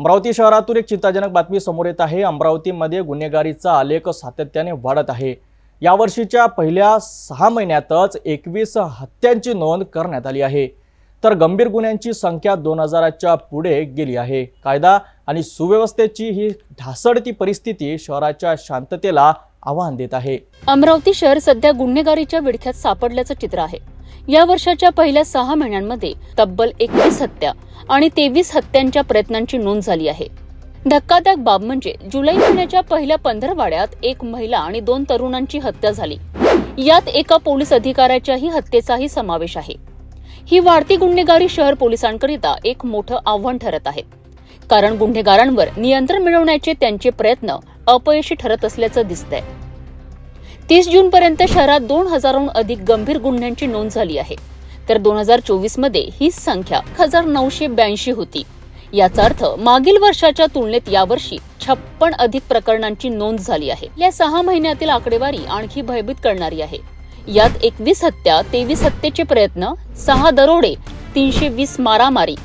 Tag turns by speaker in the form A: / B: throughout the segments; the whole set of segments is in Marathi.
A: अमरावती शहरातून एक चिंताजनक बातमी समोर येत आहे। अमरावतीमध्ये गुन्हेगारीचा आलेख सातत्याने वाढत आहे। या वर्षीच्या पहिल्या 6 महिन्यातच 21 हत्यांची नोंद करण्यात आली आहे। तर गंभीर गुन्ह्यांची संख्या 2000च्या पुढे गेली आहे। कायदा आणि सुव्यवस्थेची ही ढासळती परिस्थिती शहराच्या शांततेला आव्हान देत आहे।
B: अमरावती शहर सध्या गुन्हेगारीच्या विळख्यात सापडल्याचं चित्र आहे। या वर्षाच्या पहिल्या 6 महिन्यांमध्ये तब्बल 21 हत्या आणि 23 हत्यांच्या प्रयत्नांची नोंद झाली आहे। धक्कादायक बाब म्हणजे जुलै महिन्याच्या पहिल्या 15 एक महिला आणि 2 तरुणांची हत्या झाली। यात एका पोलीस अधिकाऱ्याच्याही हत्येचाही समावेश आहे। ही वाढती गुन्हेगारी शहर पोलिसांकरिता एक मोठं आव्हान ठरत आहे, कारण गुन्हेगारांवर नियंत्रण मिळवण्याचे त्यांचे प्रयत्न अपयशी ठरत असल्याचं दिसतंय। 30 जूनपर्यंत शहरात 2000हून अधिक गंभीर गुन्ह्यांची नोंद झाली आहे, तर 2024 मध्ये ही संख्या 1982 होती। याचा अर्थ मागील वर्षाच्या तुलनेत यावर्षी 56 अधिक प्रकरणांची नोंद झाली आहे। या 6 महिन्यातील आकडेवारी आणखी भयभीत करणारी आहे। यात 21 हत्या, 23 हत्येचे प्रयत्न, 6 दरोडे, 320 मारामारी,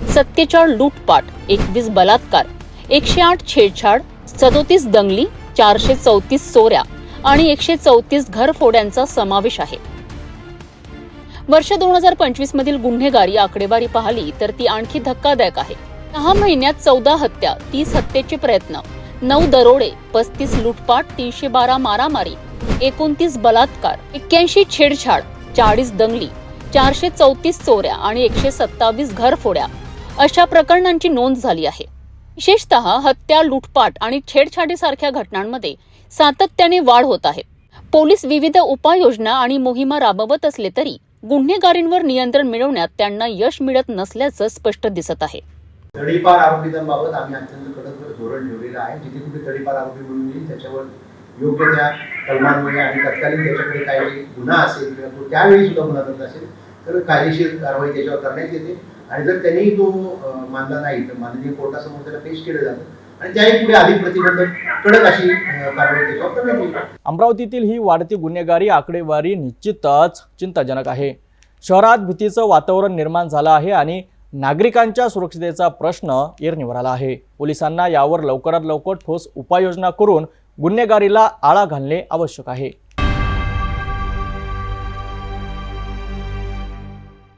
B: 47 लूटपाट, 21 बलात्कार, 108 छेडछाड, 37 दंगली, 434 चोऱ्या आणि 134 घरफोड्यांचा समावेश आहे। वर्ष 2025 मधील गुन्हेगारी आकडेवारी पाहिली तर ती आणखी धक्कादायक आहे। 6 महिन्यात 14 हत्या, 30 हत्येचे प्रयत्न, 9 दरोडे, 35 लूटपाट, 312 मारामारी, 29 बलात्कार, 81 छेडछाड, 40 दंगली, 434 चोऱ्या आणि 127 घरफोड्या अशा प्रकरणांची नोंद झाली आहे। विशेषतः हत्या, लूटपाट आणि छेडछाडीसारख्या घटनांमध्ये सातत्याने वाढ होत आहे। पोलीस विविध उपाययोजना आणि मोहिमा राबवत असले तरी गुन्हेगारींवर नियंत्रण मिळवण्यात त्यांना यश मिळत नसल्याचं स्पष्ट दिसत आहे।
C: तडीपार आरोपींबाबत आम्ही अत्यंत कडक धोरण ठेवलेलं आहे। जिथे कुठे तडीपार आरोपी म्हणून येईल त्याच्यावर योग्य त्या कलमांमुळे आणि तत्कालीन त्याच्याकडे काही गुन्हा असेल किंवा तो त्यावेळी सुद्धा गुन्हा करत असेल तर कायदेशीर कारवाई त्याच्यावर करण्यात येते आणि जर त्यांनी तो मानला नाही तर माननीय कोर्टासमोर त्याला पेश केलं जातं आणि त्याही पुढे अधिक प्रतिबंधक कडक अशी कारवाई त्याच्यावर करण्यात येईल।
A: अमरावतीतील ही वाढती गुन्हेगारी आकडेवारी निश्चितच चिंताजनक आहे। शहरात भीतीचं वातावरण निर्माण झालं आहे आणि नागरिकांच्या सुरक्षिततेचा प्रश्न ऐरणीवर आला आहे। पोलिसांना यावर लवकरात लवकर ठोस उपाययोजना करून गुन्हेगारीला आळा घालणे आवश्यक आहे।